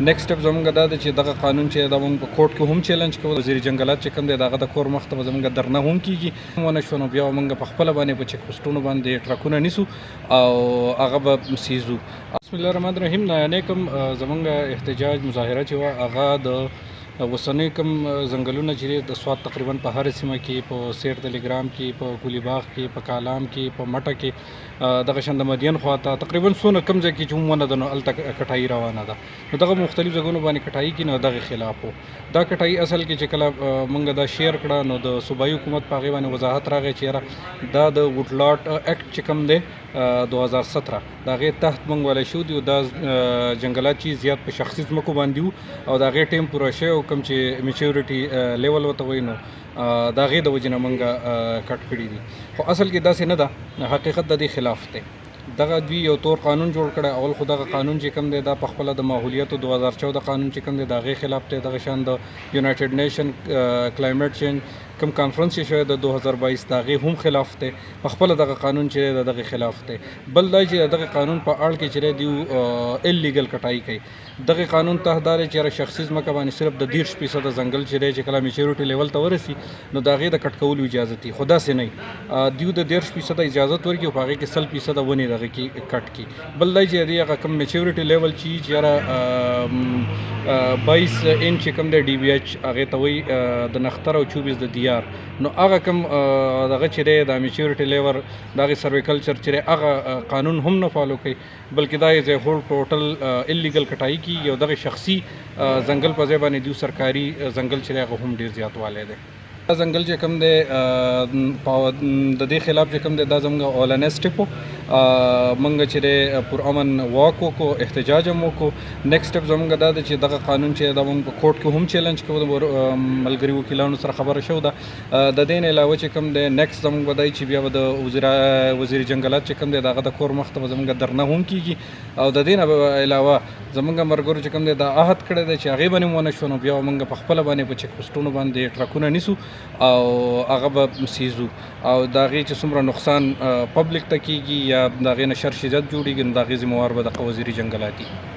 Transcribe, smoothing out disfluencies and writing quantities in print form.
نیکسټ سټپ زمونږ دا ده چې دغه قانون چې دا مونږ په کوټ کې هم چیلنج کوو. وزیر جنګلات چې کوم دی دغه د کور مخ ته به زمونږ درنه هم کېږي. ونه شو نو بیا مونږ په خپله باندې په چیک پوسټونو باندې ټرکونه نیسو او هغه به سیزو. بسم الله الرحمن الرحیم. نایانې کوم زمونږ احتجاج مظاهره چې وه هغه د اوسنۍ کوم ځنګلونه چې د سوات تقریبا په هر سیمه کې، په سیر تلیګرام کې، په ګلي باغ کې، په کالام کې، په مټه کې، دغه شان د مدین خواته تقریبا څونه کوم ځای کې چې ونه ده نو هلته کټایي روانه ده. نو دغه مختلف ځایونو باندې کټایي کېږي نو دغه خلاف و. دا کټایي اصل کې چې کله موږ دا شیر کړه نو د صوبایي حکومت په هغې باندې وضاحت راغی چې یاره دا د ووډلاټ اکټ چې کوم دی 2017 د هغې تحت موږ ولی شو دي. دا جنګلات چې زیات په شخصي ځمکو باندې وو او د هغې ټایم پوره شوی او کوم چې میچورټي لیول ورته وایي نو د هغې د وجې نه موږ کټ کړي دي. خو اصل کې داسې نه ده، حقیقت د دې خلاف دی. دغه دوی یو تور قانون جوړ کړی. اول خو دغه قانون چې کوم دی دا په خپله د ماحولیاتو 2014 قانون چې کوم دی د هغې خلاف دی. دغه شان د یونایټډ نیشن کلایمیټ چینج کوم کانفرنس چې شوی د 2022 د هغې هم خلاف دی. په خپله دغه قانون چې دی د دغې خلاف دی. بل دا چې دغه قانون په اړ کې چې دی اللیګل کټایي کوي. دغه قانون تحت دا دی چې یاره شخصي ځمکه باندې صرف د 30% ځنګل چې دی چې کله میچورټي لیول ته ورسي نو د هغې د کټ کولو اجازت وي. خو داسې نه وي، دوی د 30% اجازت ورکړي او په هغې کې 100% ونې دغه کې کټ کړي. بل دا چې دی هغه کوم میچورټي لیول چې یاره 22 انچ چې کوم دی ډي بي ایچ هغې ته وایي د نختر او 24 د دیار. نو هغه کوم دغه چې دی د میچورټي لیور د هغې سرویکلچر چې دی هغه قانون هم نه فالو کوي، بلکې دا یې هول ټوټل اللیګل کټایي کېږي او دغه شخصي ځنګل په ځای باندې دوی سرکاري ځنګل چې دی هغه هم ډېر زیاتوالی دی. دا ځنګل چې کوم دی د دې خلاف چې کوم دی دا زموږ اولنی سټپ و. موږ چې دی پرامن واک وکړو، احتجاج هم وکړو. نیکسټ سټپ زموږ دا ده چې دغه قانون چې دا موږ په کوټ کې هم چیلنج کوو. د ملګري وکیلانو سره خبره شوې ده. د دې نه علاوه چې کوم دی نیکسټ زموږ به دا چې بیا به د وزیر جنګلات چې کوم دی د هغه د کور مخ ته به زموږ درنه هم کېږي. او د دې نه علاوه زموږ ملګرو چې کوم دی دا عهد کړی دی چې هغې باندې ونه شو نو بیا موږ په خپله باندې په چیک پوسټونو باندې ټرکونه نیسو او هغه به سیزو. او د هغې چې څومره نقصان پبلک ته کېږي یا د هغې نه شر شدت جوړېږي نو د هغې ذمهوار به دغه وزیر جنګلات وي.